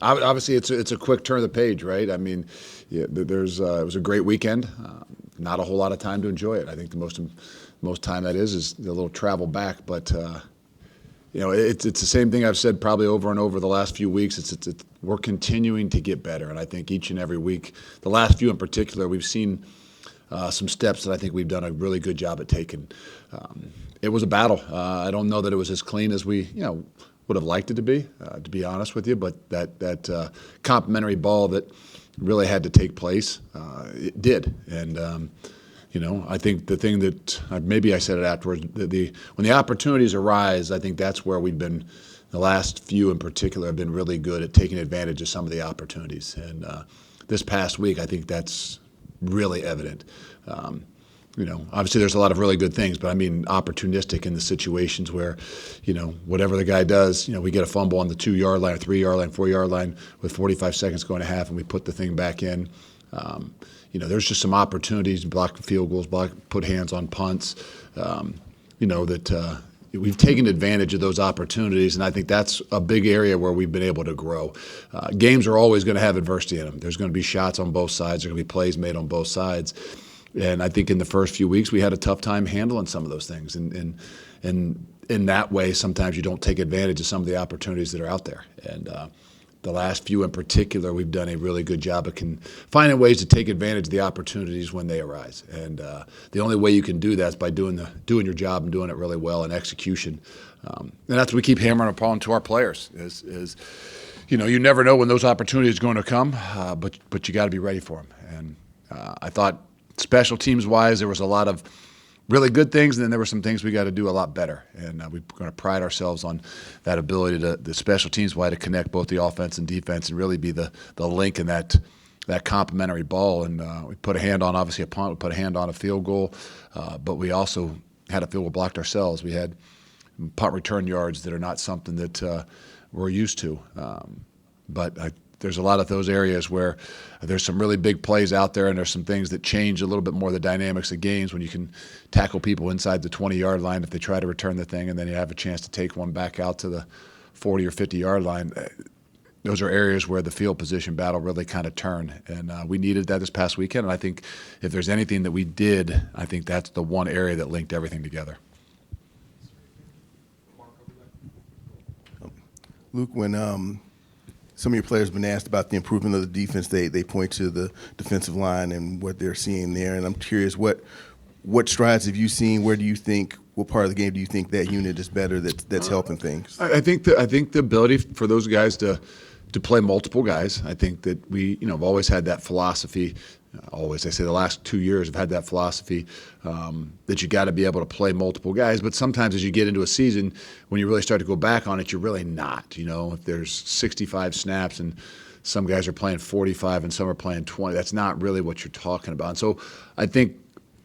Obviously, it's a quick turn of the page, right? I mean, yeah, it was a great weekend. Not a whole lot of time to enjoy it. I think the most time that is a little travel back, but it's the same thing I've said probably over and over the last few weeks. We're continuing to get better, and I think each and every week, the last few in particular, we've seen some steps that I think we've done a really good job at taking. It was a battle. I don't know that it was as clean as we would have liked it to be honest with you. But that complimentary ball that really had to take place, it did. And I think the thing that maybe I said it afterwards, when the opportunities arise, I think that's where we've been. The last few in particular have been really good at taking advantage of some of the opportunities. And this past week, I think that's really evident. Obviously there's a lot of really good things, but I mean opportunistic in the situations where, whatever the guy does, we get a fumble on the 2-yard line, 3-yard line, 4-yard line with 45 seconds going to half, and we put the thing back in. There's just some opportunities, block field goals, put hands on punts, that we've taken advantage of those opportunities, and I think that's a big area where we've been able to grow. Games are always going to have adversity in them. There's going to be shots on both sides. There's going to be plays made on both sides. And I think in the first few weeks we had a tough time handling some of those things. And in that way, sometimes you don't take advantage of some of the opportunities that are out there. And the last few in particular, we've done a really good job of finding ways to take advantage of the opportunities when they arise. And the only way you can do that is by doing your job and doing it really well in execution. And that's what we keep hammering upon to our players is you never know when those opportunities are going to come, but you got to be ready for them. And I thought special teams wise, there was a lot of really good things, and then there were some things we got to do a lot better. And we're going to pride ourselves on that ability the special teams wise to connect both the offense and defense and really be the link in that complementary ball. And we put a hand on obviously a punt, we put a hand on a field goal, but we also had a field goal blocked ourselves. We had punt return yards that are not something that we're used to, but there's a lot of those areas where there's some really big plays out there, and there's some things that change a little bit more the dynamics of games when you can tackle people inside the 20-yard line if they try to return the thing, and then you have a chance to take one back out to the 40 or 50-yard line. Those are areas where the field position battle really kind of turned, and we needed that this past weekend. And I think if there's anything that we did, I think that's the one area that linked everything together. Luke, when some of your players have been asked about the improvement of the defense, they point to the defensive line and what they're seeing there. And I'm curious, what strides have you seen? What part of the game do you think that unit is better that's helping things? I think the ability for those guys to play multiple guys. I think that we have always had that philosophy. Always, I say the last 2 years have had that philosophy that you got to be able to play multiple guys. But sometimes as you get into a season, when you really start to go back on it, you're really not. If there's 65 snaps and some guys are playing 45 and some are playing 20, that's not really what you're talking about. And so I think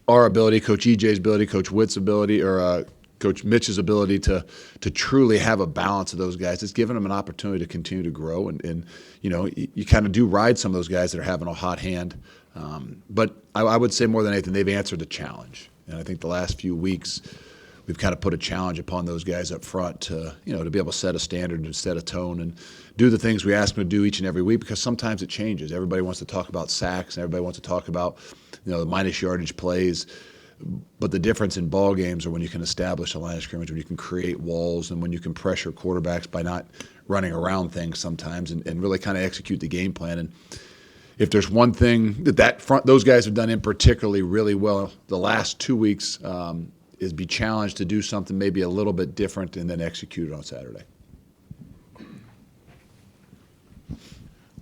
our ability, Coach EJ's ability, Coach Witt's ability, or Coach Mitch's ability to truly have a balance of those guys, it's given them an opportunity to continue to grow. And you kind of do ride some of those guys that are having a hot hand. But I would say more than anything, they've answered the challenge. And I think the last few weeks, we've kind of put a challenge upon those guys up front to be able to set a standard and set a tone and do the things we ask them to do each and every week, because sometimes it changes. Everybody wants to talk about sacks and everybody wants to talk about the minus yardage plays. But the difference in ball games are when you can establish a line of scrimmage, when you can create walls, and when you can pressure quarterbacks by not running around things sometimes and really kind of execute the game plan. And if there's one thing those guys have done in particularly really well the last 2 weeks, is be challenged to do something maybe a little bit different and then execute it on Saturday.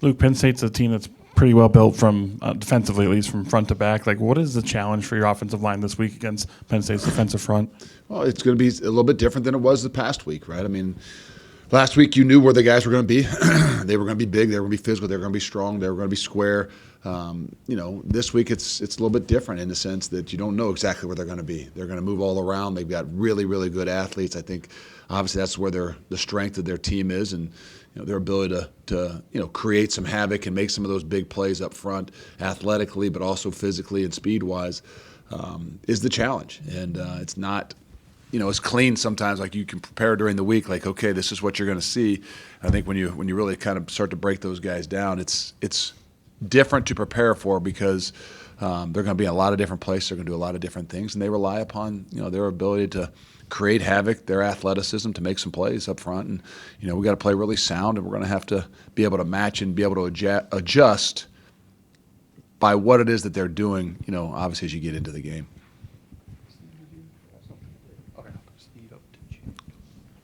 Luke, Penn State's a team that's pretty well built from defensively, at least from front to back. Like, what is the challenge for your offensive line this week against Penn State's defensive front? Well, it's going to be a little bit different than it was the past week, right? I mean, last week you knew where the guys were going to be. They were going to be big. They were going to be physical. They were going to be strong. They were going to be square. This week it's a little bit different in the sense that you don't know exactly where they're going to be. They're going to move all around. They've got really, really good athletes. I think obviously that's where the strength of their team is, and their ability to create some havoc and make some of those big plays up front, athletically, but also physically and speed-wise, is the challenge. And it's not as clean sometimes. Like you can prepare during the week, like, okay, this is what you're going to see. I think when you really kind of start to break those guys down, it's different to prepare for because they're going to be in a lot of different places. They're going to do a lot of different things, and they rely upon their ability to create havoc, their athleticism to make some plays up front. And we got to play really sound, and we're going to have to be able to match and be able to adjust by what it is that they're doing. Obviously as you get into the game.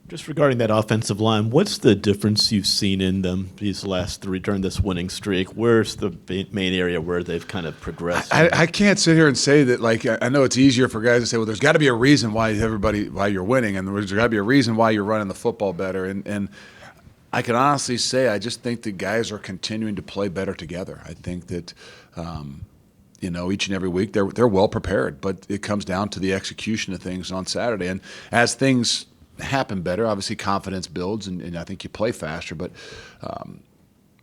Just regarding that offensive line, what's the difference you've seen in them these last three during this winning streak? Where's the main area where they've kind of progressed? I can't sit here and say that. Like, I know it's easier for guys to say, well, there's got to be a reason why you're winning, and there's got to be a reason why you're running the football better. And I can honestly say I just think the guys are continuing to play better together. I think that each and every week they're well prepared, but it comes down to the execution of things on Saturday. And as things happen better, obviously confidence builds, and I think you play faster. But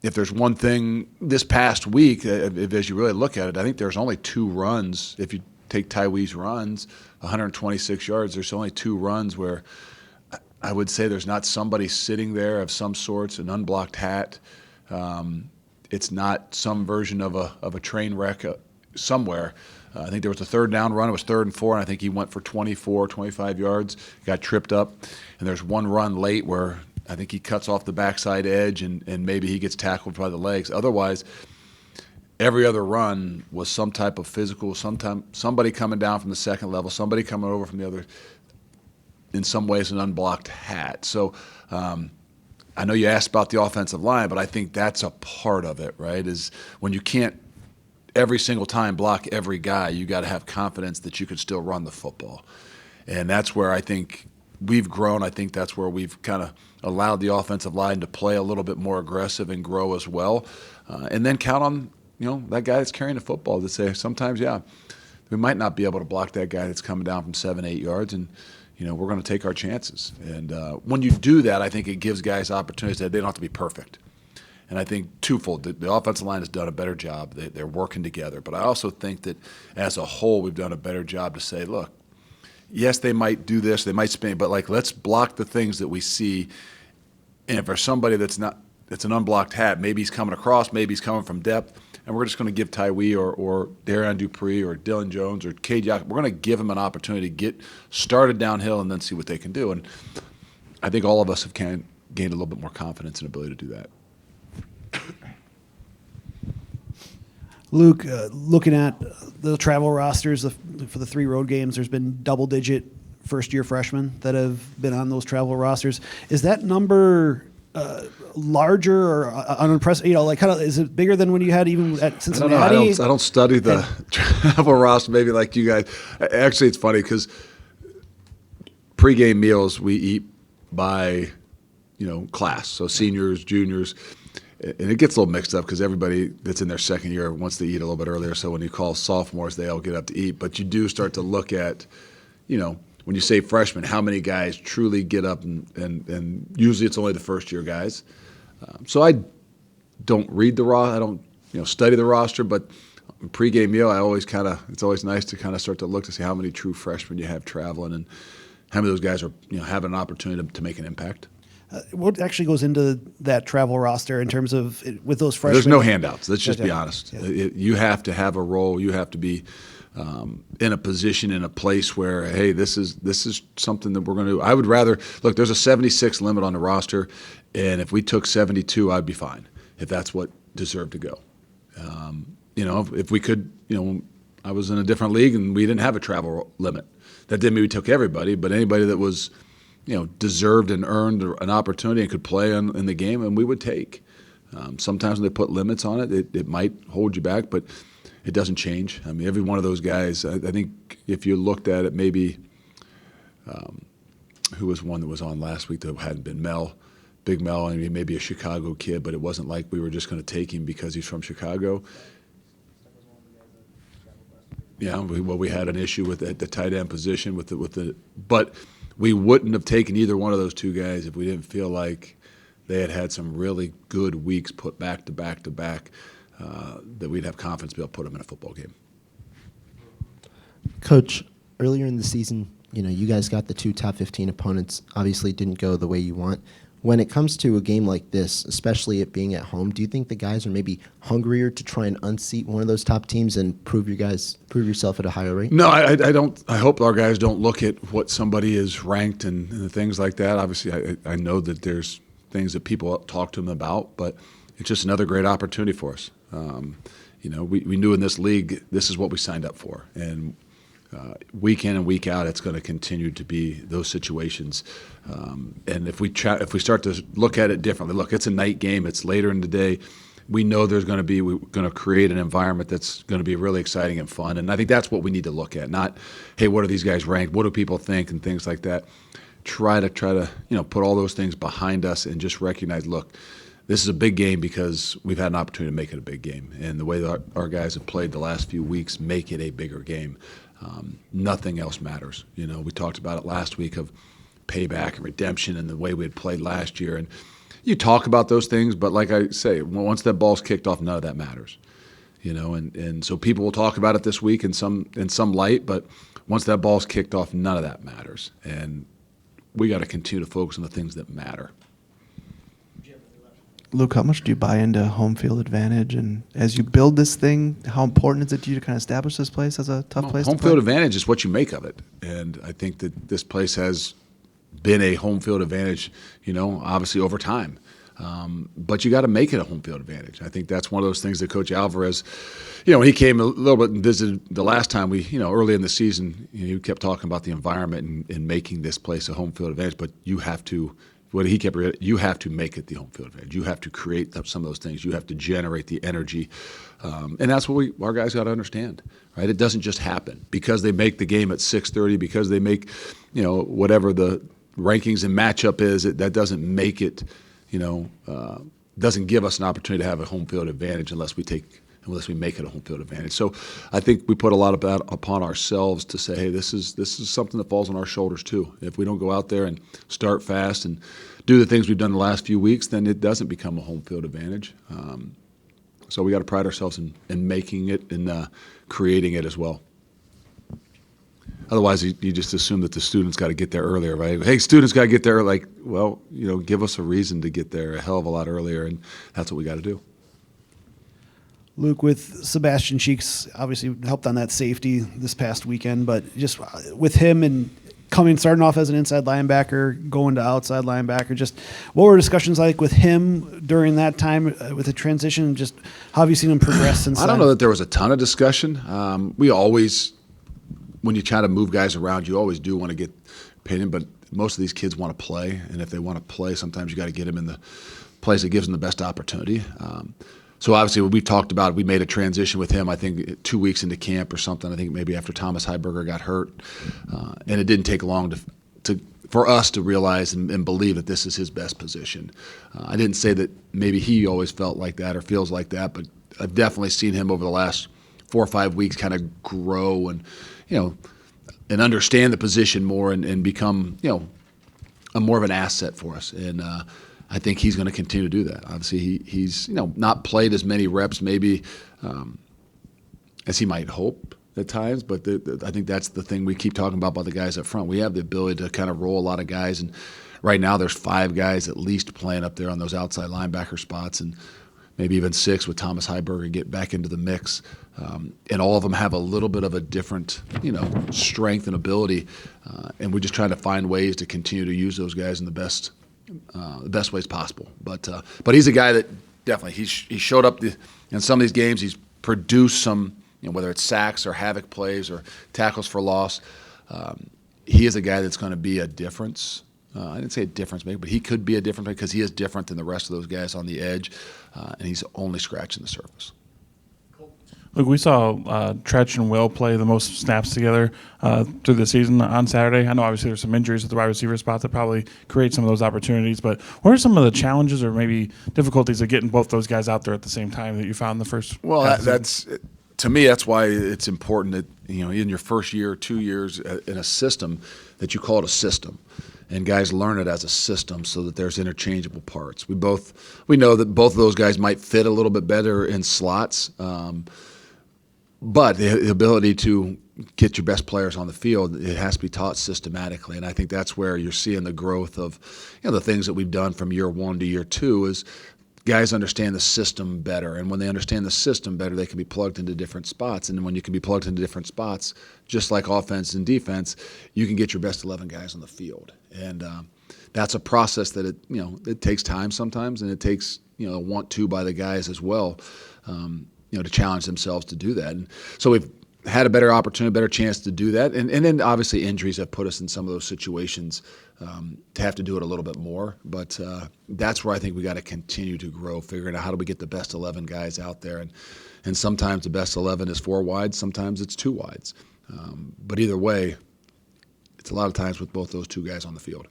if there's one thing this past week, as you really look at it, I think there's only 2 runs. If you take Tywee's runs, 126 yards, there's only 2 runs where I would say there's not somebody sitting there of some sorts, an unblocked hat. It's not some version of a train wreck somewhere. I think there was a 3rd down run. It was 3rd and 4, and I think he went for 24, 25 yards, got tripped up. And there's one run late where I think he cuts off the backside edge, and maybe he gets tackled by the legs. Otherwise, every other run was some type of physical, somebody coming down from the second level, somebody coming over from the other, in some ways an unblocked hat. So I know you asked about the offensive line, but I think that's a part of it, right, is when you can't every single time block every guy, you got to have confidence that you can still run the football. And that's where I think we've grown. I think that's where we've kind of allowed the offensive line to play a little bit more aggressive and grow as well. And then count on, that guy that's carrying the football to say sometimes, we might not be able to block that guy that's coming down from 7-8 yards, and we're going to take our chances. And when you do that, I think it gives guys opportunities that they don't have to be perfect. And I think twofold, the offensive line has done a better job. They're working together. But I also think that as a whole, we've done a better job to say, look, yes, they might do this, they might spin, but let's block the things that we see. And if there's somebody that's an unblocked hat, maybe he's coming across, maybe he's coming from depth, and we're just going to give Tywee or Darian Dupree or Dylan Jones or Cade Yock, we're going to give them an opportunity to get started downhill and then see what they can do. And I think all of us have gained a little bit more confidence and ability to do that. Luke, looking at the travel rosters for the 3 road games, there's been double-digit first-year freshmen that have been on those travel rosters. Is that number larger or unimpressive? Is it bigger than when you had even at Cincinnati? I don't study the travel roster maybe like you guys. Actually, it's funny because pregame meals we eat by class, so seniors, juniors. And it gets a little mixed up because everybody that's in their second year wants to eat a little bit earlier. So when you call sophomores, they all get up to eat. But you do start to look at, when you say freshmen, how many guys truly get up, and usually it's only the first-year guys. So I don't read the roster. I don't study the roster. But pregame meal, it's always nice to kind of start to look to see how many true freshmen you have traveling and how many of those guys are having an opportunity to make an impact. What actually goes into that travel roster in terms of with those freshmen? There's no handouts. Let's just be honest. Yeah. You have to have a role. You have to be in a position, in a place where, hey, this is something that we're going to do. I would rather look. There's a 76 limit on the roster, and if we took 72, I'd be fine. If that's what deserved to go, if we could, I was in a different league and we didn't have a travel limit. That didn't mean we took everybody, but anybody that was deserved and earned an opportunity and could play in the game, and we would take. Sometimes when they put limits on it, it might hold you back, but it doesn't change. I mean, every one of those guys, I think if you looked at it, maybe who was one that was on last week that hadn't been Big Mel, I mean, maybe a Chicago kid, but it wasn't like we were just going to take him because he's from Chicago. Yeah, we had an issue with the tight end position but we wouldn't have taken either one of those 2 guys if we didn't feel like they had some really good weeks put back to back to back, that we'd have confidence to be able to put them in a football game. Coach, earlier in the season, you guys got the 2 top 15 opponents. Obviously, it didn't go the way you want. When it comes to a game like this, especially it being at home, do you think the guys are maybe hungrier to try and unseat one of those top teams and prove yourself at a higher rate? No, I don't. I hope our guys don't look at what somebody is ranked and things like that. Obviously, I know that there's things that people talk to them about, but it's just another great opportunity for us. We knew in this league this is what we signed up for, and week in and week out, it's going to continue to be those situations. And if we start to look at it differently, look, it's a night game. It's later in the day. We know we're going to create an environment that's going to be really exciting and fun. And I think that's what we need to look at. Not, hey, what are these guys ranked? What do people think? And things like that. Try to put all those things behind us and just recognize, look, this is a big game because we've had an opportunity to make it a big game. And the way that our guys have played the last few weeks make it a bigger game. Nothing else matters. We talked about it last week of payback and redemption and the way we had played last year. And you talk about those things, but like I say, once that ball's kicked off, none of that matters. And so people will talk about it this week in some light, but once that ball's kicked off, none of that matters. And we got to continue to focus on the things that matter. Luke, how much do you buy into home field advantage? And as you build this thing, how important is it to you to kind of establish this place as a tough place Home to play? field advantage is what you make of it. And I think that this place has been a home field advantage, obviously over time. But you got to make it a home field advantage. I think that's one of those things that Coach Alvarez, when he came a little bit and visited the last time early in the season, he kept talking about the environment and making this place a home field advantage. But you have to. You have to make it the home field advantage. You have to create some of those things. You have to generate the energy, and that's what our guys got to understand, right? It doesn't just happen because they make the game at 6:30, because they make, whatever the rankings and matchup is. That doesn't make it, doesn't give us an opportunity to have a home field advantage unless we make it a home field advantage. So I think we put a lot of that upon ourselves to say, hey, this is something that falls on our shoulders too. If we don't go out there and start fast and do the things we've done the last few weeks, then it doesn't become a home field advantage. So we got to pride ourselves in making it and creating it as well. Otherwise, you just assume that the students got to get there earlier, right? Hey, students got to get there. Give us a reason to get there a hell of a lot earlier, and that's what we got to do. Luke, with Sebastian Cheeks, obviously helped on that safety this past weekend, but just with him and starting off as an inside linebacker, going to outside linebacker, just what were discussions like with him during that time with the transition? Just how have you seen him progress since I don't know that there was a ton of discussion. We always, when you try to move guys around, you always do want to get opinion, but most of these kids want to play, and if they want to play, sometimes you got to get them in the place that gives them the best opportunity. So obviously, we talked about, we made a transition with him, I think 2 weeks into camp or something. I think maybe after Thomas Heiberger got hurt. And it didn't take long for us to realize and believe that this is his best position. I didn't say that maybe he always felt like that or feels like that, but I've definitely seen him over the last 4 or 5 weeks kind of grow and, and understand the position more and become, a more of an asset for us. And I think he's going to continue to do that. Obviously, he's not played as many reps maybe as he might hope at times, but I think that's the thing we keep talking about the guys up front. We have the ability to kind of roll a lot of guys, and right now there's 5 guys at least playing up there on those outside linebacker spots, and maybe even 6 with Thomas Heiberger get back into the mix. And all of them have a little bit of a different, strength and ability, and we're just trying to find ways to continue to use those guys in the best ways possible. But he's a guy that definitely he showed up in some of these games. He's produced some, whether it's sacks or havoc plays or tackles for loss. He is a guy that's going to be a difference. I didn't say a difference maker, but he could be a difference maker because he is different than the rest of those guys on the edge, and he's only scratching the surface. Look, we saw Tretch and Will play the most snaps together through the season on Saturday. I know obviously there's some injuries at the wide receiver spot that probably create some of those opportunities, but what are some of the challenges or maybe difficulties of getting both those guys out there at the same time that you found in the first Well, half that's to me, that's why it's important that, in your first year or 2 years in a system, that you call it a system. And guys learn it as a system so that there's interchangeable parts. We know that both of those guys might fit a little bit better in slots, but the ability to get your best players on the field, it has to be taught systematically. And I think that's where you're seeing the growth of, the things that we've done from year one to year two is guys understand the system better. And when they understand the system better, they can be plugged into different spots. And when you can be plugged into different spots, just like offense and defense, you can get your best 11 guys on the field. And that's a process that it takes time sometimes, and it takes a want to by the guys as well, to challenge themselves to do that. And so we've had a better opportunity, better chance to do that. And then obviously injuries have put us in some of those situations to have to do it a little bit more. But that's where I think we got to continue to grow, figuring out how do we get the best 11 guys out there. And sometimes the best 11 is 4 wides, sometimes it's 2 wides. But either way, it's a lot of times with both those 2 guys on the field.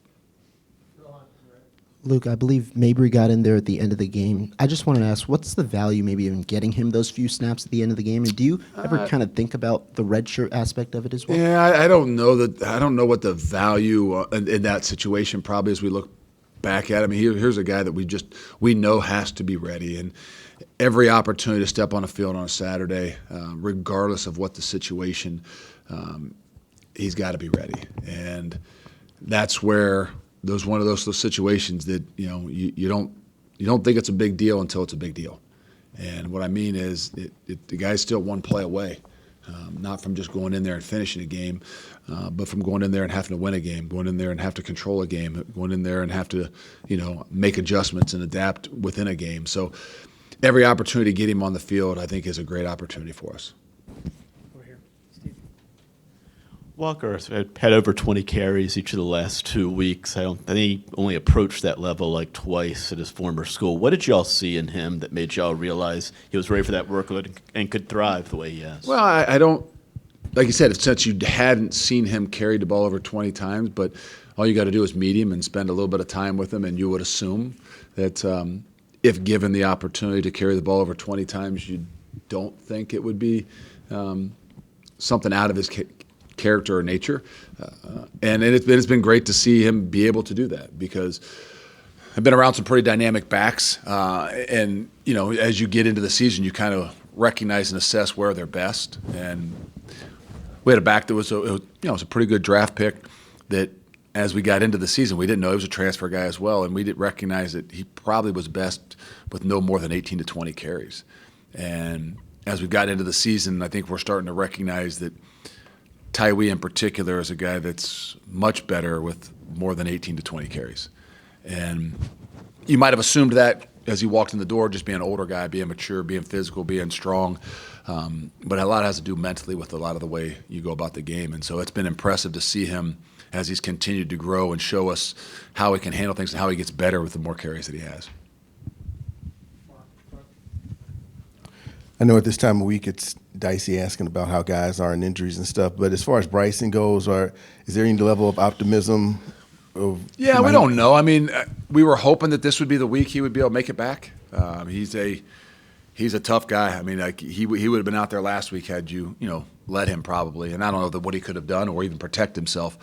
Luke, I believe Mabry got in there at the end of the game. I just wanted to ask, what's the value maybe in getting him those few snaps at the end of the game? And do you ever kind of think about the red shirt aspect of it as well? Yeah, I don't know that. I don't know what the value in that situation probably as we look back at it. I mean, here's a guy that we know has to be ready, and every opportunity to step on a field on a Saturday, regardless of what the situation, he's got to be ready, and that's where. One of those situations that you don't think it's a big deal until it's a big deal, and what I mean is the guy's still one play away, not from just going in there and finishing a game, but from going in there and having to win a game, going in there and have to control a game, going in there and have to make adjustments and adapt within a game. So every opportunity to get him on the field, I think, is a great opportunity for us. Walker has had over 20 carries each of the last 2 weeks. I think he only approached that level like twice at his former school. What did y'all see in him that made y'all realize he was ready for that workload and could thrive the way he has? Well, I don't, like you said, since you hadn't seen him carry the ball over 20 times, but all you got to do is meet him and spend a little bit of time with him, and you would assume that if given the opportunity to carry the ball over 20 times, you don't think it would be something out of his character or nature, and it's been great to see him be able to do that, because I've been around some pretty dynamic backs, and as you get into the season, you kind of recognize and assess where they're best. And we had a back that was a pretty good draft pick that, as we got into the season, we didn't know he was a transfer guy as well, and we didn't recognize that he probably was best with no more than 18 to 20 carries. And as we got into the season, I think we're starting to recognize that Tywee in particular is a guy that's much better with more than 18 to 20 carries. And you might have assumed that as he walked in the door, just being an older guy, being mature, being physical, being strong. But a lot has to do mentally with a lot of the way you go about the game. And so it's been impressive to see him as he's continued to grow and show us how he can handle things and how he gets better with the more carries that he has. I know at this time of week it's dicey asking about how guys are in injuries and stuff, but as far as Bryson goes, is there any level of optimism? Yeah, we don't know. I mean, we were hoping that this would be the week he would be able to make it back. He's a tough guy. I mean, like he would have been out there last week had you let him probably, and I don't know what he could have done or even protect himself.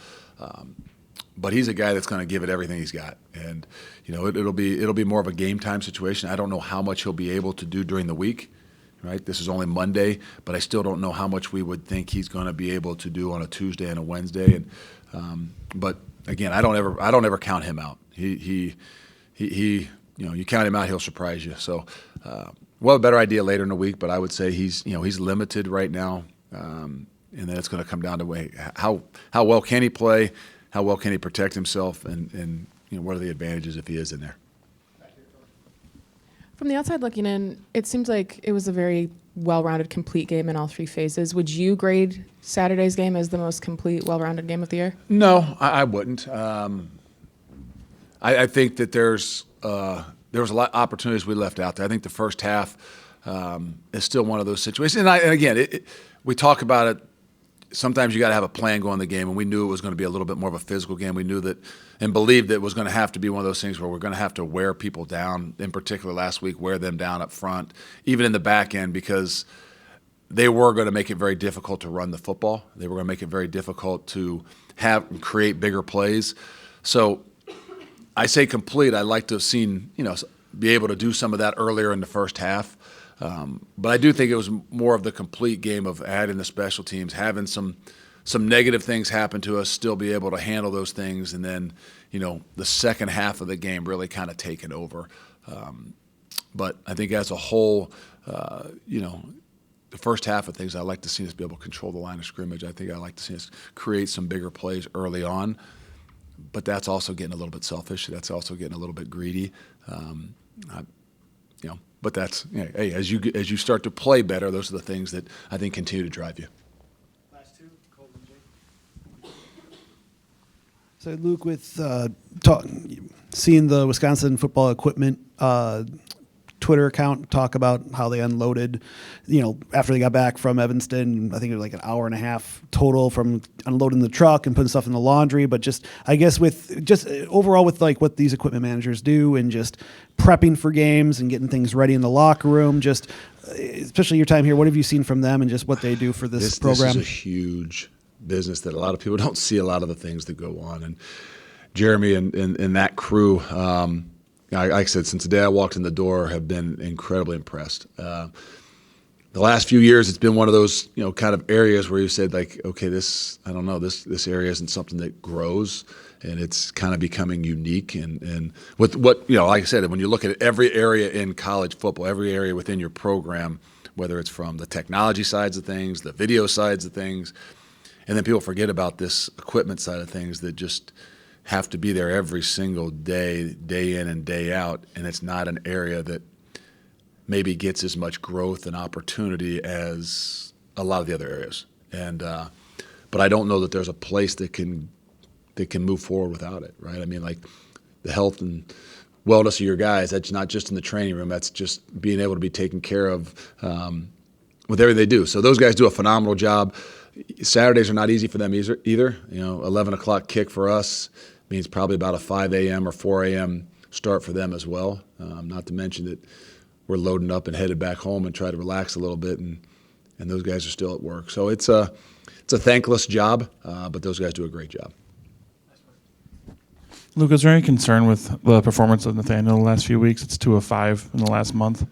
But he's a guy that's going to give it everything he's got, and it'll be more of a game time situation. I don't know how much he'll be able to do during the week. Right, this is only Monday, but I still don't know how much we would think he's going to be able to do on a Tuesday and a Wednesday. And but again, I don't ever count him out. He you count him out, he'll surprise you. So we'll have a better idea later in the week, but I would say he's limited right now, and then it's going to come down to how well can he play, how well can he protect himself, and what are the advantages if he is in there. From the outside looking in, it seems like it was a very well-rounded, complete game in all 3 phases. Would you grade Saturday's game as the most complete, well-rounded game of the year? No, I wouldn't. I think that there was a lot of opportunities we left out there. I think the first half is still one of those situations. And again, we talk about it. Sometimes you got to have a plan going in the game, and we knew it was going to be a little bit more of a physical game. We knew that and believed that it was going to have to be one of those things where we're going to have to wear people down, in particular last week, wear them down up front, even in the back end, because they were going to make it very difficult to run the football. They were going to make it very difficult to create bigger plays. So I say complete. I'd like to have seen, be able to do some of that earlier in the first half. But I do think it was more of the complete game of adding the special teams, having some negative things happen to us, still be able to handle those things, and then, the second half of the game really kind of taking over. But I think as a whole, the first half of things, I like to see us be able to control the line of scrimmage. I think I like to see us create some bigger plays early on. But that's also getting a little bit selfish. That's also getting a little bit greedy. But that's, hey, as you start to play better, those are the things that I think continue to drive you. Last two, Cole and Jake. So Luke, with seeing the Wisconsin football equipment Twitter account talk about how they unloaded, after they got back from Evanston, I think it was like an hour and a half total from unloading the truck and putting stuff in the laundry. But just, I guess overall with like what these equipment managers do and just prepping for games and getting things ready in the locker room, just especially your time here, what have you seen from them and just what they do for this program? This is a huge business that a lot of people don't see a lot of the things that go on. And Jeremy and that crew, like I said, since the day I walked in the door, have been incredibly impressed. The last few years, it's been one of those, kind of areas where you said, like, okay, this area isn't something that grows, and it's kind of becoming unique. And with what, like I said, when you look at every area in college football, every area within your program, whether it's from the technology sides of things, the video sides of things, and then people forget about this equipment side of things that just have to be there every single day, day in and day out, and it's not an area that maybe gets as much growth and opportunity as a lot of the other areas. And but I don't know that there's a place that can move forward without it, right? I mean, like the health and wellness of your guys, that's not just in the training room, that's just being able to be taken care of with everything they do. So those guys do a phenomenal job. Saturdays are not easy for them either. 11 o'clock kick for us means probably about a 5 a.m. or 4 a.m. start for them as well. Not to mention that we're loading up and headed back home and try to relax a little bit, and those guys are still at work. So it's a thankless job, but those guys do a great job. Luke, is there any concern with the performance of Nathaniel the last few weeks? It's 2 of 5 in the last month.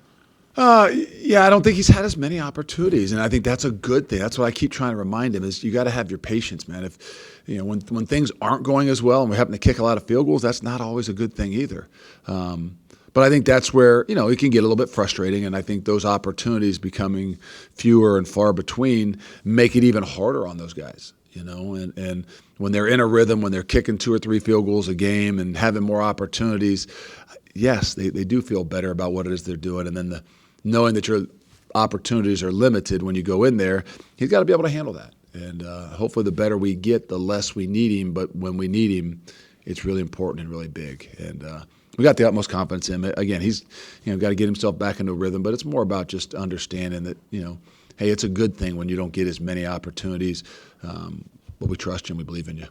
Yeah, I don't think he's had as many opportunities, and I think that's a good thing. That's what I keep trying to remind him is you got to have your patience, man. If when things aren't going as well and we're having to kick a lot of field goals, that's not always a good thing either. But I think that's where it can get a little bit frustrating, and I think those opportunities becoming fewer and far between make it even harder on those guys. And when they're in a rhythm, when they're kicking 2 or 3 field goals a game and having more opportunities, yes, they do feel better about what it is they're doing, and then knowing that your opportunities are limited when you go in there, he's got to be able to handle that. And hopefully the better we get, the less we need him. But when we need him, it's really important and really big. And we got the utmost confidence in him. Again, he's got to get himself back into a rhythm. But it's more about just understanding that, hey, it's a good thing when you don't get as many opportunities. But we trust you and we believe in you.